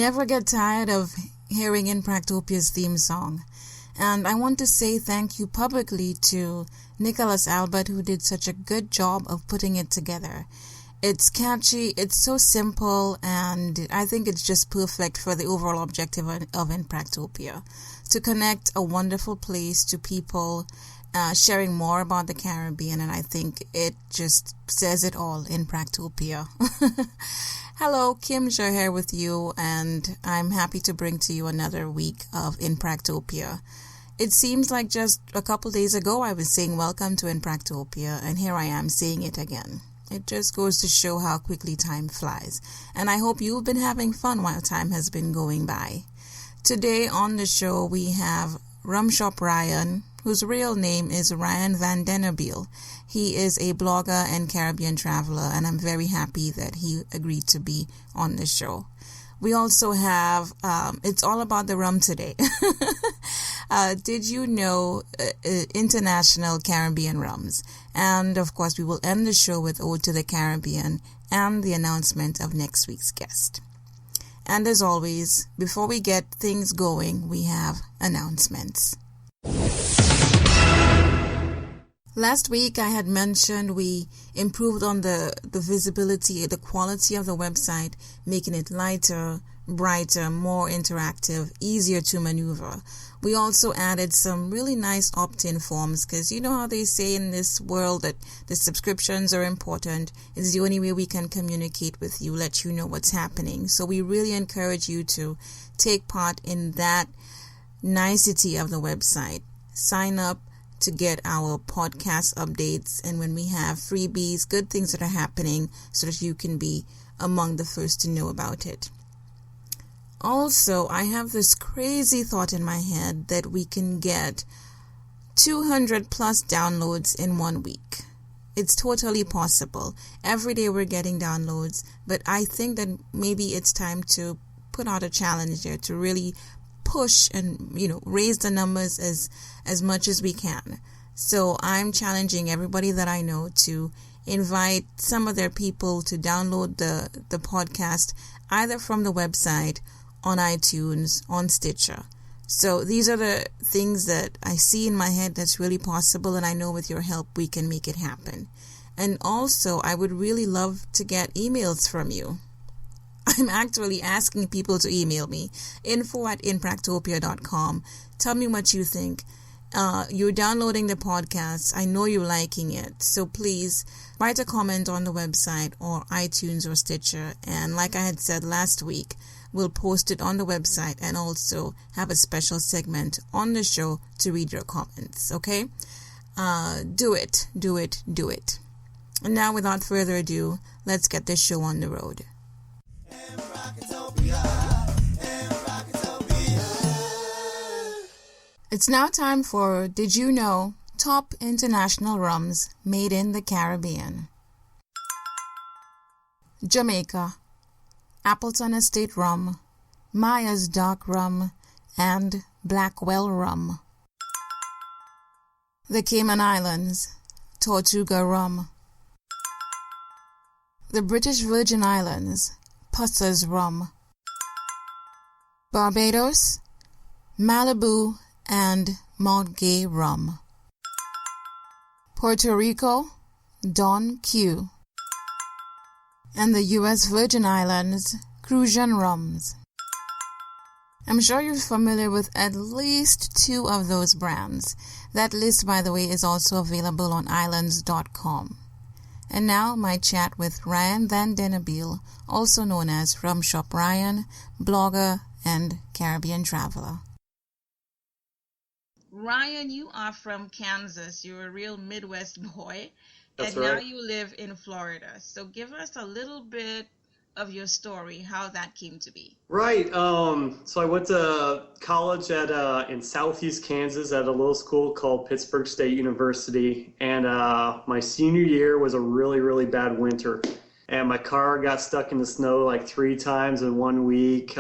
never get tired of hearing Impractopia's theme song. And I want to say thank you publicly to Nicholas Albert, who did such a good job of putting it together. It's catchy, it's so simple, and I think it's just perfect for the overall objective of Impractopia, to connect a wonderful place to people sharing more about the Caribbean, and I think it just says it all, Impractopia. Hello, Kim Jha here with you, and I'm happy to bring to you another week of Impractopia. It seems like just a couple days ago I was saying welcome to Impractopia, and here I am saying it again. It just goes to show how quickly time flies, and I hope you've been having fun while time has been going by. Today on the show we have Rumshop Ryan, whose real name is Ryan Van Dennebiel. He is a blogger and Caribbean traveler, and I'm very happy that he agreed to be on the show. We also have, it's all about the rum today. Did you know international Caribbean rums? And of course, we will end the show with Ode to the Caribbean and the announcement of next week's guest. And as always, before we get things going, we have announcements. Last week, I had mentioned we improved on the visibility, the quality of the website, making it lighter, brighter, more interactive, easier to maneuver. We also added some really nice opt-in forms because you know how they say in this world that the subscriptions are important. It's the only way we can communicate with you, let you know what's happening. So we really encourage you to take part in that nicety of the website. Sign up to get our podcast updates, and when we have freebies, good things that are happening, so that you can be among the first to know about it. Also, I have this crazy thought in my head that we can get 200 plus downloads in 1 week. It's totally possible. Every day we're getting downloads, but I think that maybe it's time to put out a challenge there to really push and, raise the numbers as much as we can. So I'm challenging everybody that I know to invite some of their people to download the podcast either from the website, on iTunes, on Stitcher. So these are the things that I see in my head that's really possible, and I know with your help we can make it happen. And also, I would really love to get emails from you. I'm actually asking people to email me, info@impractopia.com. Tell me what you think. You're downloading the podcast. I know you're liking it. So please write a comment on the website or iTunes or Stitcher. And like I had said last week, we'll post it on the website and also have a special segment on the show to read your comments. Okay? Do it. And now, without further ado, let's get this show on the road. It's now time for Did You Know? Top International Rums Made in the Caribbean. Jamaica, Appleton Estate Rum, Maya's Dark Rum, and Blackwell Rum. The Cayman Islands, Tortuga Rum. The British Virgin Islands, Pusser's Rum. Barbados, Malibu and Mount Gay Rum. Puerto Rico, Don Q. And the U.S. Virgin Islands, Crucian Rums. I'm sure you're familiar with at least 2 of those brands. That list, by the way, is also available on islands.com. And now my chat with Ryan Van Dennebiel, also known as Rumshop Ryan, blogger and Caribbean traveler. Ryan, you are from Kansas. You're a real Midwest boy. That's and right. Now you live in Florida. So give us a little bit of your story, how that came to be. Right. So I went to college in Southeast Kansas at a little school called Pittsburgh State University. And my senior year was a really, really bad winter. And my car got stuck in the snow like 3 times in 1 week.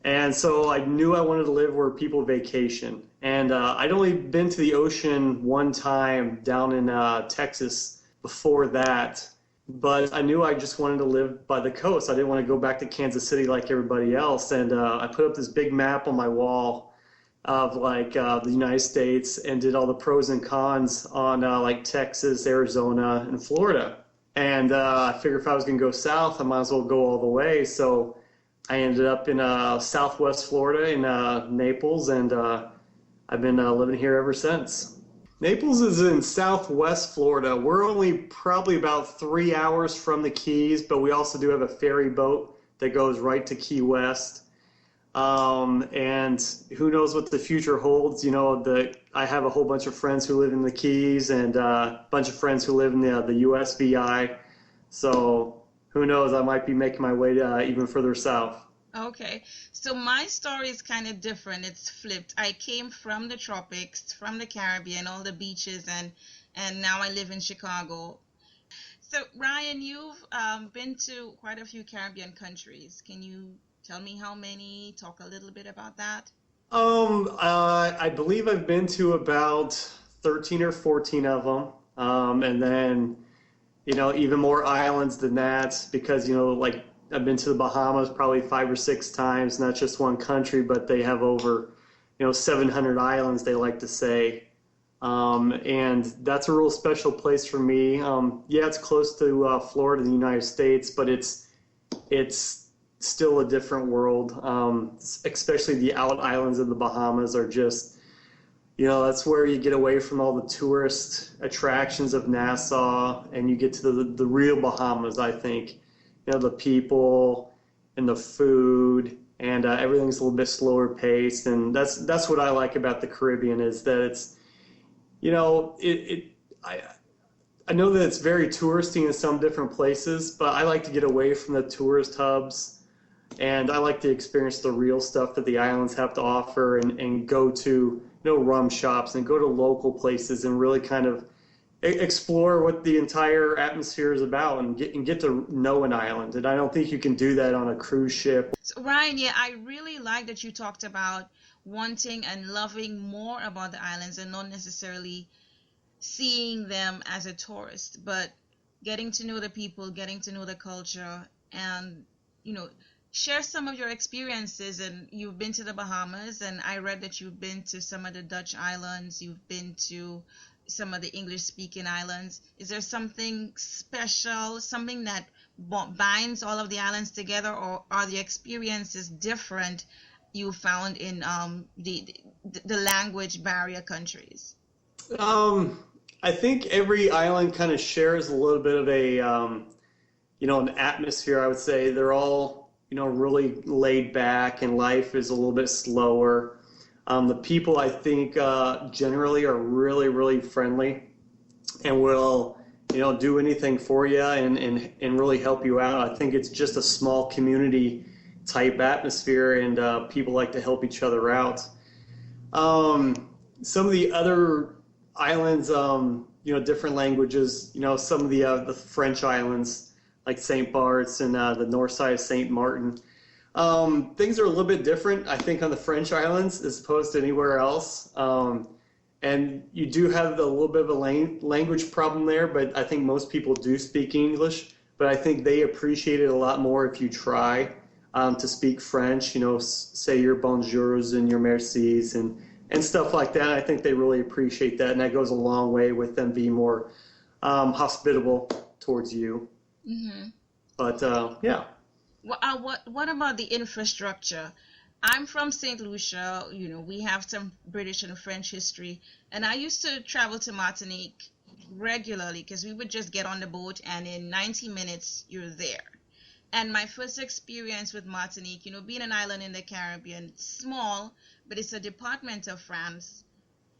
And so I knew I wanted to live where people vacation. And I'd only been to the ocean one time down in Texas before that. but I knew I just wanted to live by the coast. I didn't want to go back to Kansas City like everybody else. And I put up this big map on my wall of like the United States and did all the pros and cons on like Texas, Arizona, and Florida. And I figured if I was going to go south, I might as well go all the way. So I ended up in Southwest Florida in Naples, and I've been living here ever since. Naples is in Southwest Florida. We're only probably about 3 hours from the Keys, but we also do have a ferry boat that goes right to Key West. And who knows what the future holds? You know, I have a whole bunch of friends who live in the Keys and a bunch of friends who live in the USVI. So who knows? I might be making my way to even further south. Okay, so my story is kind of different. It's flipped. I came from the tropics, from the Caribbean, all the beaches, and now I live in Chicago. So Ryan, you've been to quite a few Caribbean countries. Can you tell me how many? Talk a little bit about that. I believe I've been to about 13 or 14 of them. And then, you know, even more islands than that because, you know, like I've been to the Bahamas probably 5 or 6 times, not just one country, but they have over, you know, 700 islands, they like to say. And that's a real special place for me. Yeah, it's close to Florida, the United States, but it's still a different world. Especially the out islands of the Bahamas are just, you know, that's where you get away from all the tourist attractions of Nassau and you get to the real Bahamas, I think. You know, the people and the food and everything's a little bit slower paced. And that's what I like about the Caribbean is that it's, you know, I know that it's very touristy in some different places, but I like to get away from the tourist hubs and I like to experience the real stuff that the islands have to offer and go to, you know, rum shops and go to local places and really kind of explore what the entire atmosphere is about and get to know an island. And I don't think you can do that on a cruise ship. So Ryan, yeah, I really like that you talked about wanting and loving more about the islands and not necessarily seeing them as a tourist, but getting to know the people, getting to know the culture, and, you know, share some of your experiences. And you've been to the Bahamas, and I read that you've been to some of the Dutch islands, you've been to some of the English-speaking islands. Is there something special, something that binds all of the islands together, or are the experiences different you found in the language barrier countries? I think every island kind of shares a little bit of a, you know, an atmosphere, I would say. They're all, you know, really laid back and life is a little bit slower. The people, I think, generally are really, really friendly and will, you know, do anything for you and really help you out. I think it's just a small community type atmosphere and people like to help each other out. Some of the other islands, you know, different languages, you know, some of the French islands like St. Bart's and the north side of St. Martin. Things are a little bit different, I think, on the French islands as opposed to anywhere else. And you do have a little bit of a language problem there, but I think most people do speak English. But I think they appreciate it a lot more if you try to speak French, you know, say your bonjours and your mercis and stuff like that. I think they really appreciate that, and that goes a long way with them being more hospitable towards you. Mm-hmm. But, yeah. What about the infrastructure? I'm from St. Lucia. You know, we have some British and French history, and I used to travel to Martinique regularly because we would just get on the boat, and in 90 minutes you're there. And my first experience with Martinique, you know, being an island in the Caribbean, small, but it's a department of France.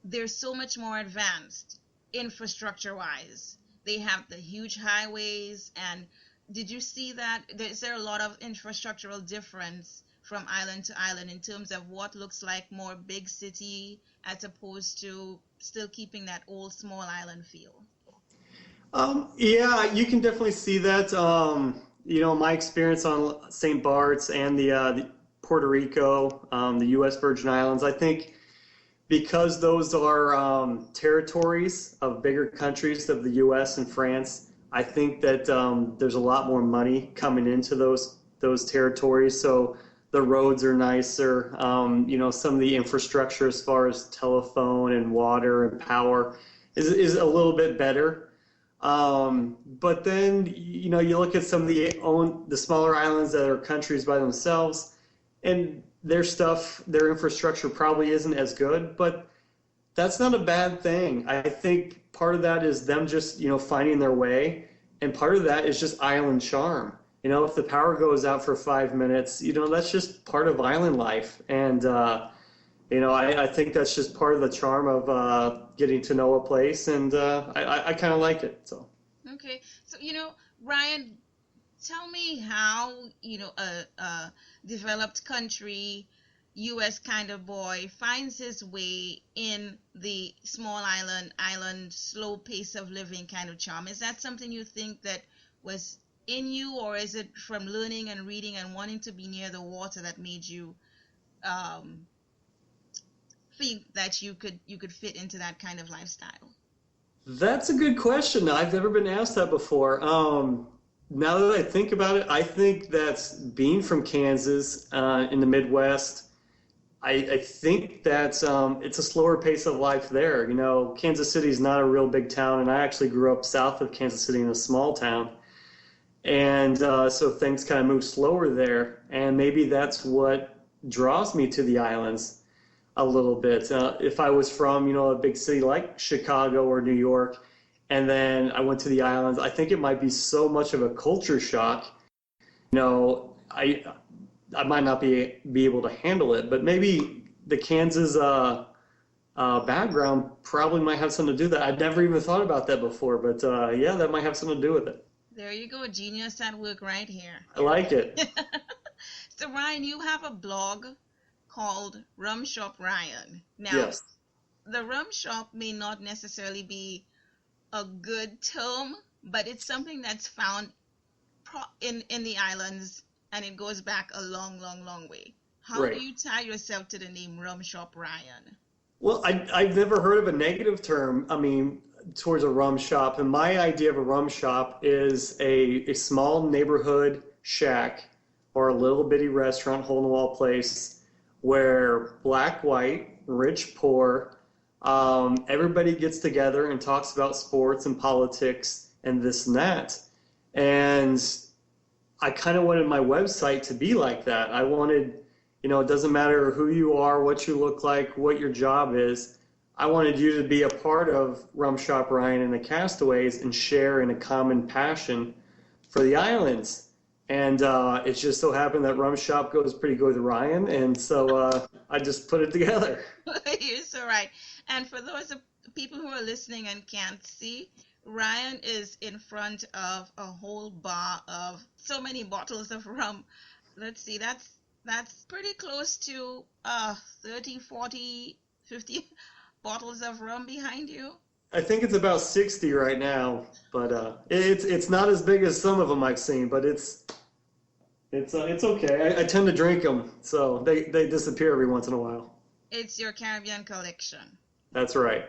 They're so much more advanced infrastructure-wise. They have the huge highways, and did you see that? Is there a lot of infrastructural difference from island to island in terms of what looks like more big city as opposed to still keeping that old small island feel? Yeah, you can definitely see that. You know, my experience on St. Bart's and the Puerto Rico, the U.S. Virgin Islands, I think because those are territories of bigger countries of the U.S. and France, I think that there's a lot more money coming into those territories, so the roads are nicer. Some of the infrastructure as far as telephone and water and power is a little bit better. But then, you look at some of the smaller islands that are countries by themselves, and their infrastructure probably isn't as good, but that's not a bad thing. I think part of that is them just, finding their way, and part of that is just island charm. If the power goes out for 5 minutes, that's just part of island life. And, I think that's just part of the charm of getting to know a place, and I kind of like it. So. Okay. So, Ryan, tell me how, a developed country, U.S. kind of boy finds his way in the small island, slow pace of living kind of charm. Is that something you think that was in you, or is it from learning and reading and wanting to be near the water that made you think that you could fit into that kind of lifestyle? That's a good question. I've never been asked that before. Now that I think about it, I think that's being from Kansas in the Midwest. I think that it's a slower pace of life there. Kansas City is not a real big town, and I actually grew up south of Kansas City in a small town. And so things kind of move slower there, and maybe that's what draws me to the islands a little bit. If I was from, a big city like Chicago or New York, and then I went to the islands, I think it might be so much of a culture shock. I might not be able to handle it, but maybe the Kansas background probably might have something to do with that. I'd never even thought about that before, but yeah, that might have something to do with it. There you go, genius at work right here. I like it. So Ryan, you have a blog called Rumshop Ryan. Now, yes. The Rumshop may not necessarily be a good term, but it's something that's found in the islands, and it goes back a long, long, long way. How Right. do you tie yourself to the name Rumshop Ryan? Well, I've never heard of a negative term, towards a rum shop. And my idea of a rum shop is a small neighborhood shack or a little bitty restaurant, hole-in-the-wall place where black, white, rich, poor, everybody gets together and talks about sports and politics and this and that. And I kind of wanted my website to be like that. I wanted, it doesn't matter who you are, what you look like, what your job is. I wanted you to be a part of Rumshop Ryan and the Castaways and share in a common passion for the islands. And it just so happened that Rumshop goes pretty good with Ryan, and so I just put it together. You're so right. And for those of people who are listening and can't see, Ryan is in front of a whole bar of so many bottles of rum. Let's see, that's pretty close to 30, 40, 50 bottles of rum behind you. I think it's about 60 right now, but it's not as big as some of them I've seen, but it's okay. I tend to drink them, so they disappear every once in a while. It's your Caribbean collection. That's right.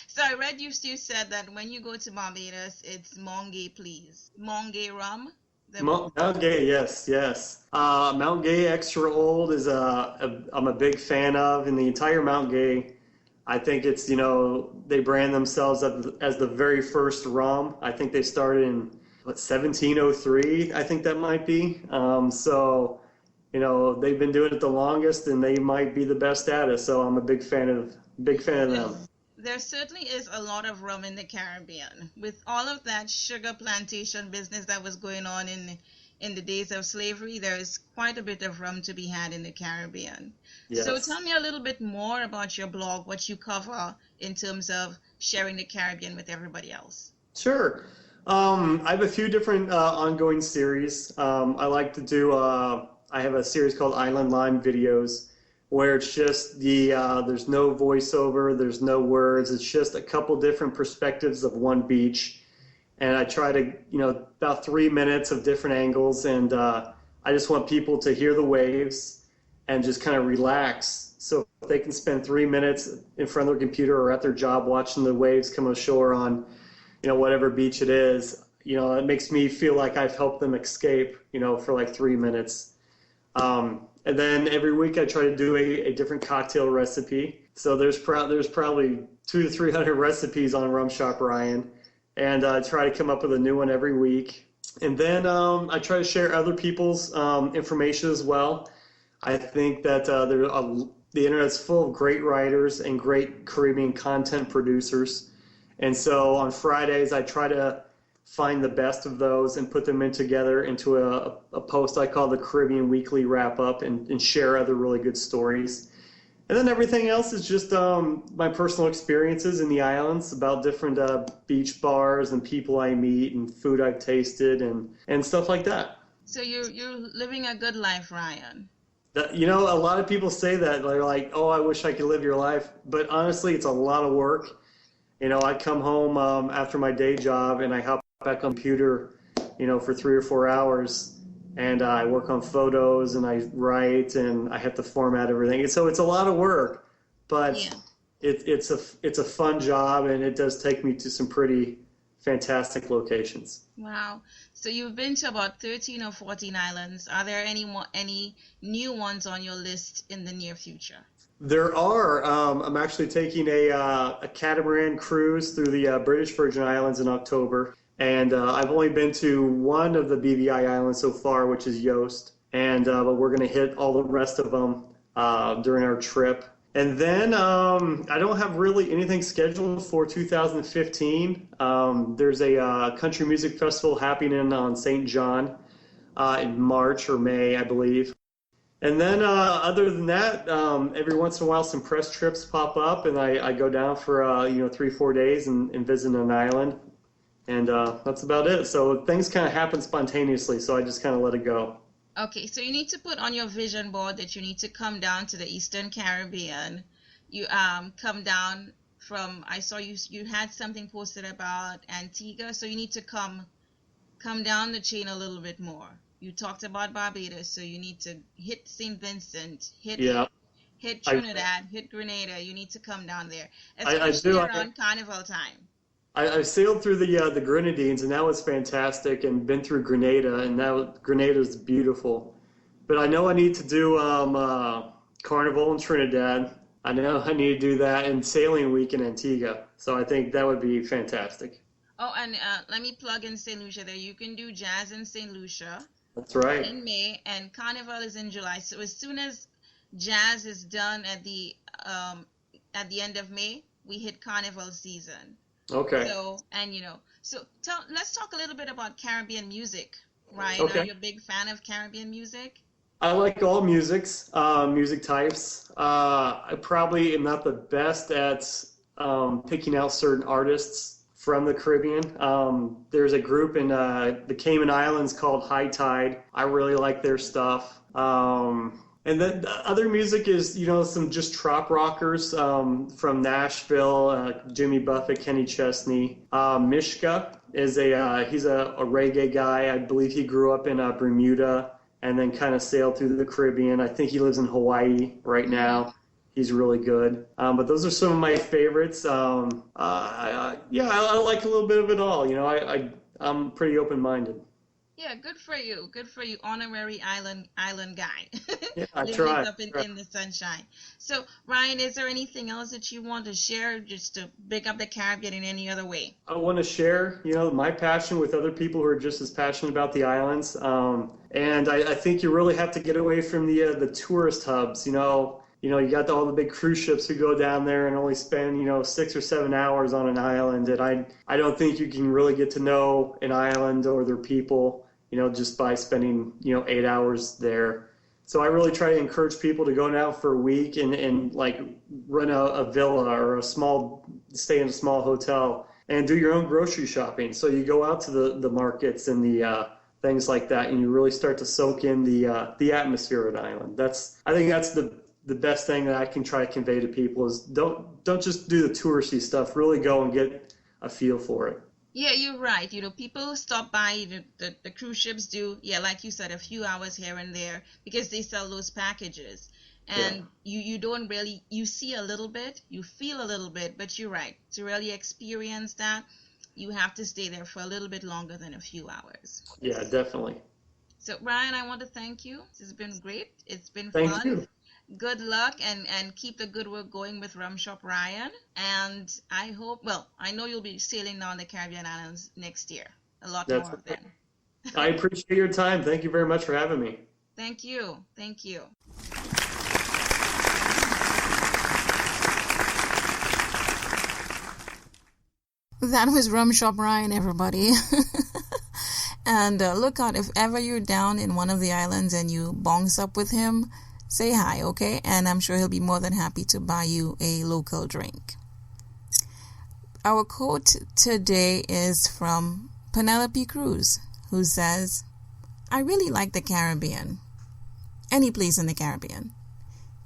So I read you said that when you go to Barbados, it's Mount Gay, please. Mount Gay rum? Mount Gay, yes. Mount Gay Extra Old is I'm a big fan of, and the entire Mount Gay, I think it's, they brand themselves as the very first rum. I think they started in 1703, I think that might be. So, they've been doing it the longest, and they might be the best at it. So I'm a big fan of them. There certainly is a lot of rum in the Caribbean. With all of that sugar plantation business that was going on in the days of slavery, there is quite a bit of rum to be had in the Caribbean. Yes. So tell me a little bit more about your blog, what you cover in terms of sharing the Caribbean with everybody else. Sure. I have a few different ongoing series. I like to do, I have a series called Island Lime Videos, where it's just there's no voiceover, there's no words, it's just a couple different perspectives of one beach. And I try to, about 3 minutes of different angles, and I just want people to hear the waves and just kind of relax. So if they can spend 3 minutes in front of their computer or at their job watching the waves come ashore on, whatever beach it is, it makes me feel like I've helped them escape, for like 3 minutes. And then every week I try to do a different cocktail recipe. So there's probably 200 to 300 recipes on Rumshop, Ryan, and I try to come up with a new one every week. And then I try to share other people's information as well. I think that the internet's full of great writers and great Caribbean content producers. And so on Fridays, I try to find the best of those and put them in together into a post I call the Caribbean Weekly Wrap Up, and share other really good stories. And then everything else is just my personal experiences in the islands, about different beach bars and people I meet and food I've tasted and stuff like that. So you're living a good life, Ryan. A lot of people say that. They're like, oh, I wish I could live your life. But honestly, it's a lot of work. I come home after my day job and I hop back on the computer, for 3 or 4 hours. And I work on photos and I write and I have to format everything. And so it's a lot of work, but Yeah. it's a fun job, and it does take me to some pretty fantastic locations. Wow. So you've been to about 13 or 14 islands. Are there any new ones on your list in the near future? There are. I'm actually taking a catamaran cruise through the British Virgin Islands in October. And I've only been to one of the BVI islands so far, which is Yost. And but we're going to hit all the rest of them during our trip. And then I don't have really anything scheduled for 2015. There's a country music festival happening on St. John in March or May, I believe. And then other than that, every once in a while some press trips pop up, and I go down for 3-4 days and visit an island. And that's about it. So things kind of happen spontaneously, so I just kind of let it go. Okay, so you need to put on your vision board that you need to come down to the Eastern Caribbean. You come down from, I saw you had something posted about Antigua, so you need to come down the chain a little bit more. You talked about Barbados, so you need to hit St. Vincent, hit Trinidad, hit Grenada. You need to come down there, especially around Carnival time. I sailed through the Grenadines, and that was fantastic, and been through Grenada, and Grenada is beautiful. But I know I need to do Carnival in Trinidad. I know I need to do that, and Sailing Week in Antigua. So I think that would be fantastic. Oh, and let me plug in St. Lucia there. You can do Jazz in St. Lucia. That's right. In May, and Carnival is in July. So as soon as Jazz is done at the end of May, we hit Carnival season. Okay. Let's talk a little bit about Caribbean music, Ryan. Okay. Are you a big fan of Caribbean music? I like all music types. I probably am not the best at picking out certain artists from the Caribbean. There's a group in the Cayman Islands called High Tide. I really like their stuff. And then the other music is, some just trop rockers from Nashville, Jimmy Buffett, Kenny Chesney. Mishka is he's a reggae guy. I believe he grew up in Bermuda and then kind of sailed through the Caribbean. I think he lives in Hawaii right now. He's really good. But those are some of my favorites. I like a little bit of it all. I'm pretty open-minded. Yeah, good for you. Good for you, honorary island guy. Yeah, I Living try. up in the sunshine. So, Ryan, is there anything else that you want to share, just to big up the Caribbean in any other way? I want to share, my passion with other people who are just as passionate about the islands. And I think you really have to get away from the tourist hubs. You got all the big cruise ships who go down there and only spend, 6 or 7 hours on an island. And I don't think you can really get to know an island or their people, just by spending, 8 hours there. So I really try to encourage people to go down for a week and like rent a villa or stay in a small hotel and do your own grocery shopping. So you go out to the markets and the things like that, and you really start to soak in the atmosphere of an island. I think that's the best thing that I can try to convey to people is don't just do the touristy stuff. Really go and get a feel for it. Yeah, you're right. People stop by, the cruise ships do, like you said, a few hours here and there because they sell those packages. And you don't really, you see a little bit, you feel a little bit, but you're right. To really experience that, you have to stay there for a little bit longer than a few hours. Yeah, definitely. So, Ryan, I want to thank you. This has been great. It's been Thank fun. you. Good luck and keep the good work going with Rumshop, Ryan. And I hope, well, I know you'll be sailing down the Caribbean islands next year. A lot That's more of okay. them. I appreciate your time. Thank you very much for having me. Thank you. Thank you. That was Rumshop Ryan, everybody. And look out, if ever you're down in one of the islands and you bongs up with him, say hi, okay? And I'm sure he'll be more than happy to buy you a local drink. Our quote today is from Penelope Cruz, who says, I really like the Caribbean. Any place in the Caribbean.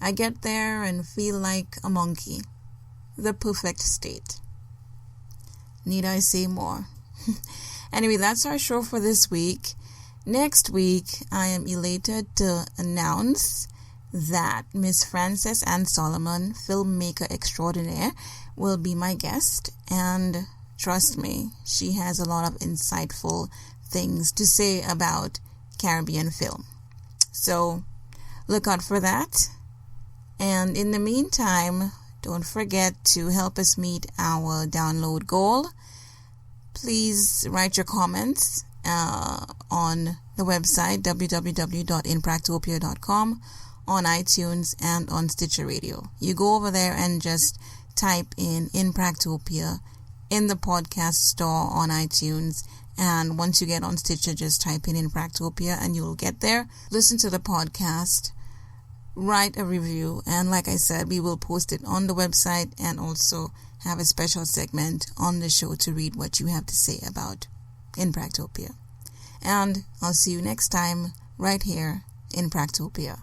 I get there and feel like a monkey. The perfect state. Need I say more? Anyway, that's our show for this week. Next week, I am elated to announce that Miss Frances Ann Solomon, filmmaker extraordinaire, will be my guest. And trust me, she has a lot of insightful things to say about Caribbean film. So look out for that. And in the meantime, don't forget to help us meet our download goal. Please write your comments on the website www.inpractopia.com, on iTunes, and on Stitcher Radio. You go over there and just type in Inpractopia in the podcast store on iTunes, and once you get on Stitcher, just type in Inpractopia and you'll get there. Listen to the podcast, write a review, and like I said, we will post it on the website and also have a special segment on the show to read what you have to say about Inpractopia. And I'll see you next time right here in Practopia.